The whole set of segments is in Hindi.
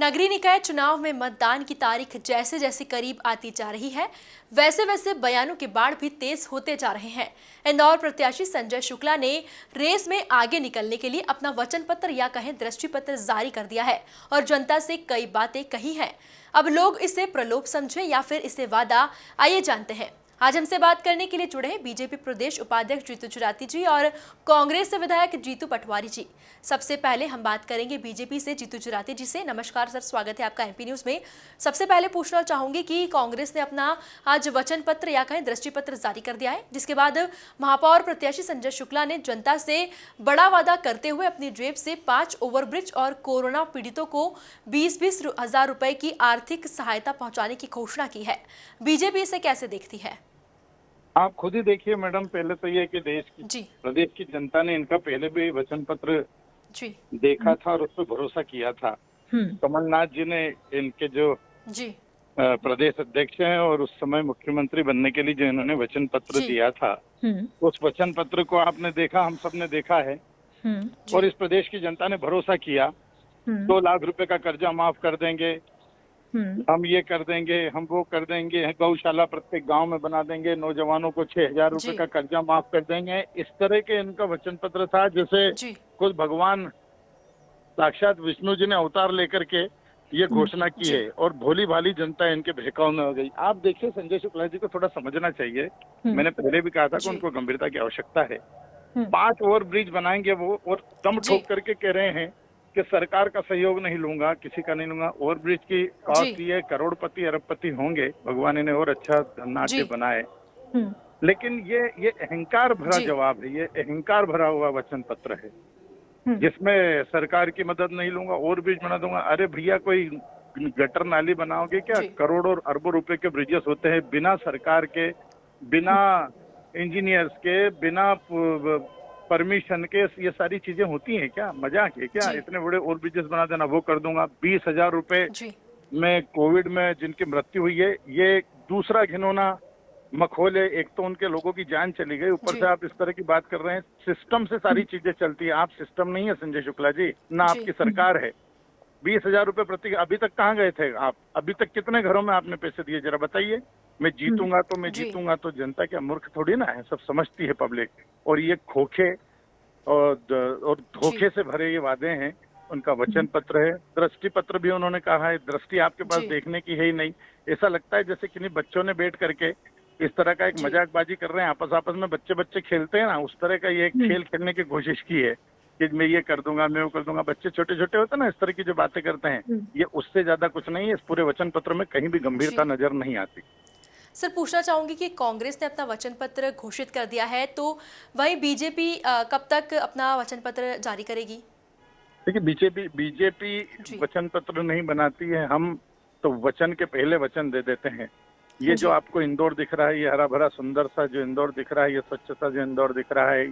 नगरीय निकाय चुनाव में मतदान की तारीख जैसे जैसे करीब आती जा रही है, वैसे वैसे बयानों के बाढ़ भी तेज होते जा रहे हैं। इंदौर प्रत्याशी संजय शुक्ला ने रेस में आगे निकलने के लिए अपना वचन पत्र या कहें दृष्टि पत्र जारी कर दिया है और जनता से कई बातें कही हैं। अब लोग इसे प्रलोभ समझें या फिर इसे वादा, आइए जानते हैं। आज हमसे बात करने के लिए जुड़े हैं बीजेपी प्रदेश उपाध्यक्ष जीतू चुराती जी और कांग्रेस से विधायक जीतू पटवारी जी। सबसे पहले हम बात करेंगे बीजेपी से जीतू चुराती जी से। नमस्कार सर, स्वागत है आपका एमपी न्यूज में। सबसे पहले पूछना चाहूंगी कि कांग्रेस ने अपना आज वचन पत्र या कहें दृष्टि पत्र जारी कर दिया है, जिसके बाद महापौर प्रत्याशी संजय शुक्ला ने जनता से बड़ा वादा करते हुए अपनी जेब से 5 ओवरब्रिज और कोरोना पीड़ितों को 20-20 हजार रुपए की आर्थिक सहायता पहुंचाने की घोषणा की है। बीजेपी इसे कैसे देखती है? आप खुद ही देखिए मैडम, पहले तो ये कि प्रदेश की जनता ने इनका पहले भी वचन पत्र देखा था और उस पर भरोसा किया था। कमलनाथ जी ने इनके जो प्रदेश अध्यक्ष हैं और उस समय मुख्यमंत्री बनने के लिए जो इन्होंने वचन पत्र दिया था, उस वचन पत्र को आपने देखा, हम सब ने देखा है और इस प्रदेश की जनता ने भरोसा किया। 2 लाख रुपए का कर्जा माफ कर देंगे, हम ये कर देंगे, हम वो कर देंगे, गौशाला प्रत्येक गांव में बना देंगे, नौजवानों को 6,000 रुपए का कर्जा माफ कर देंगे। इस तरह के इनका वचन पत्र था जैसे खुद भगवान साक्षात विष्णु जी ने अवतार लेकर के ये घोषणा की है और भोली भाली जनता इनके बहकाव में हो गई। आप देखिए, संजय शुक्ला जी को थोड़ा समझना चाहिए। मैंने पहले भी कहा था कि उनको गंभीरता की आवश्यकता है। 5 ओवर ब्रिज बनाएंगे वो, और दम ठोक करके कह रहे हैं कि सरकार का सहयोग नहीं लूंगा, किसी का नहीं लूंगा। ओवर ब्रिज की कॉस्ट ये करोड़पति अरबपति होंगे, भगवान इन्हें और अच्छा धनाढ्य बनाए। लेकिन ये अहंकार भरा जवाब है, ये अहंकार भरा हुआ वचन पत्र है जिसमें सरकार की मदद नहीं लूंगा, ओवर ब्रिज बना दूंगा। अरे भैया, कोई गटर नाली बनाओगे क्या? करोड़ों और अरबों रुपए के ब्रिजेस होते हैं, बिना सरकार के, बिना इंजीनियर्स के, बिना परमिशन के ये सारी चीजें होती हैं क्या? मजाक है क्या? इतने बड़े ओवर ब्रिजेस बना देना, वो कर दूंगा। 20,000 रुपए में कोविड में जिनकी मृत्यु हुई है, ये दूसरा घिनौना मखौल है। एक तो उनके लोगों की जान चली गई, ऊपर से आप इस तरह की बात कर रहे हैं। सिस्टम से सारी चीजें चलती है, आप सिस्टम नहीं है संजय शुक्ला जी, ना आपकी सरकार है। 20,000 रुपए प्रति, अभी तक कहाँ गए थे आप? अभी तक कितने घरों में आपने पैसे दिए, जरा बताइए। मैं जीतूंगा तो मैं जीतूंगा, तो जनता क्या मूर्ख थोड़ी ना है, सब समझती है पब्लिक। और ये खोखे और धोखे से भरे ये वादे हैं। उनका वचन पत्र है, दृष्टि पत्र भी उन्होंने कहा है, दृष्टि आपके पास देखने की है ही नहीं। ऐसा लगता है जैसे किन्हीं बच्चों ने बैठ करके इस तरह का एक मजाकबाजी कर रहे हैं, आपस में बच्चे बच्चे खेलते हैं ना, उस तरह का ये एक खेल खेलने की कोशिश की है कि मैं ये कर दूंगा, मैं वो कर दूंगा। बच्चे छोटे छोटे होते हैं ना, इस तरह की जो बातें करते हैं, ये उससे ज्यादा कुछ नहीं है। इस पूरे वचन पत्र में कहीं भी गंभीरता नजर नहीं आती। सर, पूछना चाहूंगी कि कांग्रेस ने अपना वचन पत्र घोषित कर दिया है, तो वही बीजेपी कब तक अपना वचन पत्र जारी करेगी? देखिए, बीजेपी वचन पत्र नहीं बनाती है, हम तो वचन के पहले वचन दे देते हैं। ये जो आपको इंदौर दिख रहा है, ये हरा भरा सुंदर सा जो इंदौर दिख रहा है, ये स्वच्छ सा जो इंदौर दिख रहा है,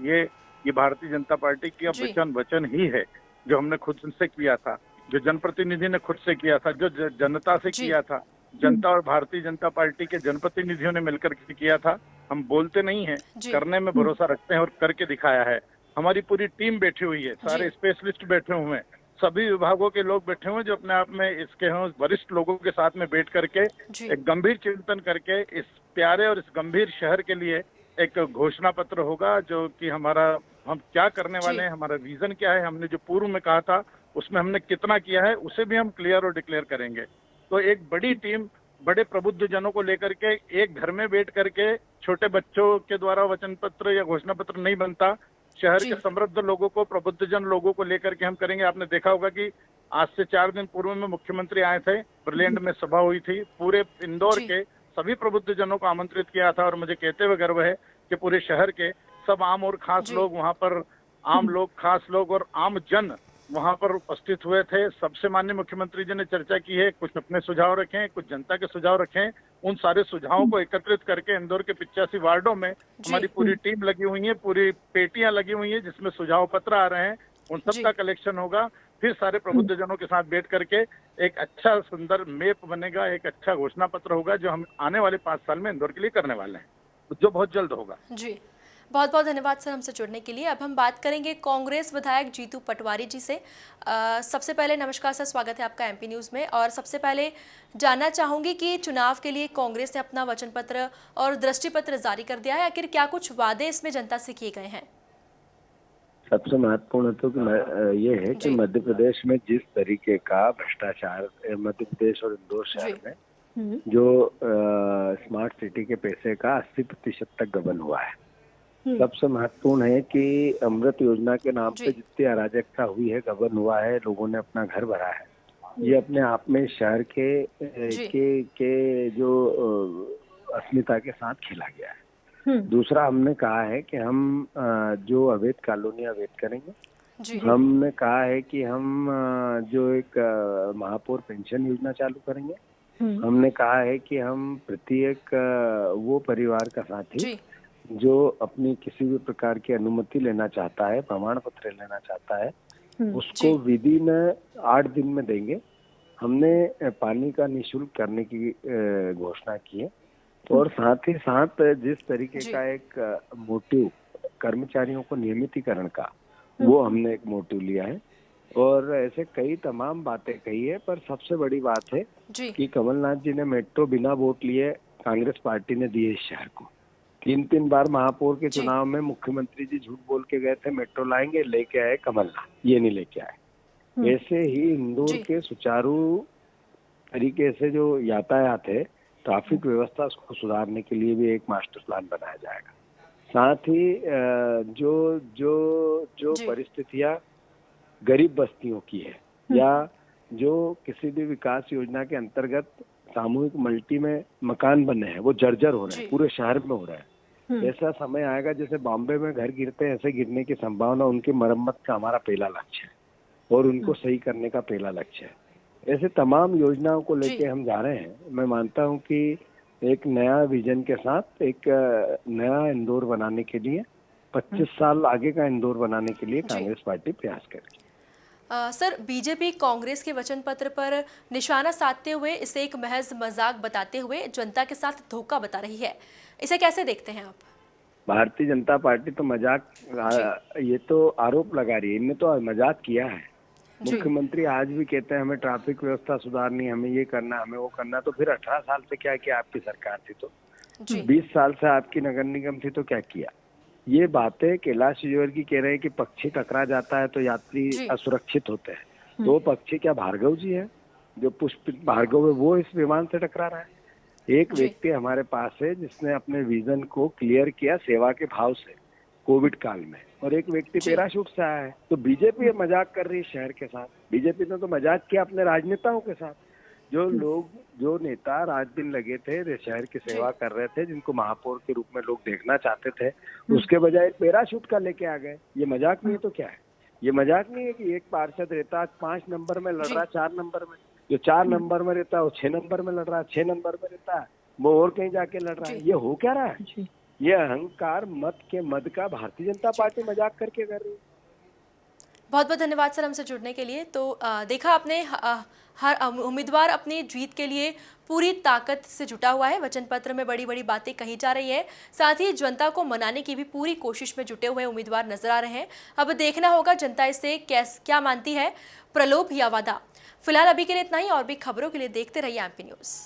ये भारतीय जनता पार्टी की वचन ही है, जो हमने खुद से किया था, जो जनप्रतिनिधि ने खुद से किया था, जो जनता से किया था। जनता और भारतीय जनता पार्टी के जनप्रतिनिधियों ने मिलकर किया था। हम बोलते नहीं हैं, करने में भरोसा रखते हैं और करके दिखाया है। हमारी पूरी टीम बैठी हुई है, सारे स्पेशलिस्ट बैठे हुए हैं, सभी विभागों के लोग बैठे हुए हैं, जो अपने आप में इसके वरिष्ठ लोगों के साथ में बैठ करके एक गंभीर चिंतन करके इस प्यारे और इस गंभीर शहर के लिए एक घोषणा पत्र होगा, जो कि हम क्या करने वाले हैं, हमारा विजन क्या है, हमने जो पूर्व में कहा था उसमें हमने कितना किया है, उसे भी हम क्लियर और डिक्लेयर करेंगे। तो एक बड़ी टीम बड़े प्रबुद्ध जनों को लेकर के एक घर में बैठ करके, छोटे बच्चों के द्वारा वचन पत्र या घोषणा पत्र नहीं बनता, शहर के समृद्ध लोगों को, प्रबुद्धजन लोगों को लेकर के हम करेंगे। आपने देखा होगा कि आज से 4 दिन पूर्व में मुख्यमंत्री आए थे, ब्रिलियंट में सभा हुई थी, पूरे इंदौर के सभी प्रबुद्धजनों को आमंत्रित किया था और मुझे कहते हुए गर्व है कि पूरे शहर के सब आम और खास लोग वहां पर, आम लोग, खास लोग और आम जन वहां पर उपस्थित हुए थे। सबसे माननीय मुख्यमंत्री जी ने चर्चा की है, कुछ अपने सुझाव रखे हैं, कुछ जनता के सुझाव रखे हैं। उन सारे सुझावों को एकत्रित करके इंदौर के 85 वार्डों में हमारी पूरी टीम लगी हुई है, पूरी पेटियां लगी हुई है जिसमें सुझाव पत्र आ रहे हैं, उन सबका कलेक्शन होगा। फिर सारे प्रबुद्ध जनों के साथ बैठ करके एक अच्छा सुंदर मैप बनेगा, एक अच्छा घोषणा पत्र होगा, जो हम आने वाले 5 साल में इंदौर के लिए करने वाले हैं, जो बहुत जल्द होगा। बहुत बहुत धन्यवाद सर हमसे जुड़ने के लिए। अब हम बात करेंगे कांग्रेस विधायक जीतू पटवारी जी से। सबसे पहले नमस्कार सर, स्वागत है आपका एमपी न्यूज़ में। और सबसे पहले जानना चाहूँगी कि चुनाव के लिए कांग्रेस ने अपना वचन पत्र और दृष्टि पत्र जारी कर दिया है, आखिर क्या कुछ वादे इसमें जनता से किए गए हैं? सबसे महत्वपूर्ण तो कि ये है कि मध्य प्रदेश में जिस तरीके का भ्रष्टाचार मध्य प्रदेश और इंदौर शहर में जो स्मार्ट सिटी के पैसे का 80% तक गबन हुआ है। सबसे महत्वपूर्ण है कि अमृत योजना के नाम पे जितनी अराजकता हुई है, गबन हुआ है, लोगों ने अपना घर भरा है, ये अपने आप में शहर के जो अस्मिता के साथ खेला गया है। दूसरा, हमने कहा है कि हम जो अवैध कॉलोनी अवैध करेंगे। हमने कहा है कि हम जो एक महापौर पेंशन योजना चालू करेंगे। हमने कहा है कि हम प्रत्येक वो परिवार का साथी जो अपनी किसी भी प्रकार की अनुमति लेना चाहता है, प्रमाण पत्र लेना चाहता है, उसको विधि में 8 दिन में देंगे। हमने पानी का निःशुल्क करने की घोषणा की है। और साथ ही साथ जिस तरीके का एक मोटिव कर्मचारियों को नियमितीकरण का, वो हमने एक मोटिव लिया है। और ऐसे कई तमाम बातें कही है, पर सबसे बड़ी बात है कि कमलनाथ जी ने मेट्रो बिना वोट लिए कांग्रेस पार्टी ने दिए इस शहर को। 3 बार महापौर के चुनाव में मुख्यमंत्री जी झूठ बोल के गए थे मेट्रो लाएंगे, लेके आए कमलनाथ, ये नहीं लेके आए। ऐसे ही इंदौर के सुचारू तरीके से जो यातायात है, ट्रैफिक व्यवस्था को सुधारने के लिए भी एक मास्टर प्लान बनाया जाएगा। साथ ही जो परिस्थितियां गरीब बस्तियों की है, या जो किसी भी विकास योजना के अंतर्गत सामूहिक मल्टी में मकान बने हैं, वो जर्जर हो रहे हैं, पूरे शहर में हो रहा है। ऐसा समय आएगा जैसे बॉम्बे में घर गिरते हैं, ऐसे गिरने की संभावना, उनकी मरम्मत का हमारा पहला लक्ष्य है और उनको सही करने का पहला लक्ष्य है। ऐसे तमाम योजनाओं को लेके हम जा रहे हैं। मैं मानता हूं कि एक नया विजन के साथ एक नया इंदौर बनाने के लिए, 25 साल आगे का इंदौर बनाने के लिए कांग्रेस पार्टी प्रयास करेगी। सर, बीजेपी कांग्रेस के वचन पत्र पर निशाना साधते हुए इसे एक महज मजाक बताते हुए जनता के साथ धोखा बता रही है, इसे कैसे देखते हैं आप? भारतीय जनता पार्टी तो मजाक, ये तो आरोप लगा रही है, इनने तो मजाक किया है। मुख्यमंत्री आज भी कहते हैं हमें ट्रैफिक व्यवस्था सुधारनी, हमें ये करना, हमें वो करना। तो फिर 18 साल से क्या किया आपकी सरकार थी? तो 20 साल से आपकी नगर निगम थी, तो क्या किया? ये बातें कैलाश विजयवर्गीय की कह रहे हैं कि पक्षी टकरा जाता है तो यात्री असुरक्षित होते हैं। तो पक्षी क्या भार्गव जी है? जो पुष्प भार्गव है वो इस विमान से टकरा रहा है। एक व्यक्ति हमारे पास है जिसने अपने विजन को क्लियर किया सेवा के भाव से कोविड काल में, और एक व्यक्ति पैराशूट से आया है। तो बीजेपी मजाक कर रही है शहर के साथ। बीजेपी ने तो मजाक किया अपने राजनेताओं के साथ। जो नेता रात दिन लगे थे, शहर की सेवा कर रहे थे, जिनको महापौर के रूप में लोग देखना चाहते थे, उसके बजाय पैराशूट का लेके आ गए। ये मजाक नहीं है तो क्या है? ये मजाक नहीं है कि एक पार्षद रहता 5 नंबर में लड़ रहा, 4 नंबर में, जो 4 नंबर में रहता है वो 6 नंबर में लड़ रहा है, 6 नंबर में रहता है वो और कहीं जाके लड़ रहा है। ये हो क्या रहा है? ये अहंकार मत के मद का भारतीय जनता पार्टी मजाक करके कर रही है। बहुत बहुत धन्यवाद सर हमसे जुड़ने के लिए। तो देखा आपने, हर उम्मीदवार अपनी जीत के लिए पूरी ताकत से जुटा हुआ है। वचन पत्र में बड़ी बड़ी बातें कही जा रही है, साथ ही जनता को मनाने की भी पूरी कोशिश में जुटे हुए उम्मीदवार नजर आ रहे हैं। अब देखना होगा जनता इससे क्या मानती है, प्रलोभ या वादा। फिलहाल अभी के लिए इतना ही, और भी खबरों के लिए देखते रहिए एमपी न्यूज़।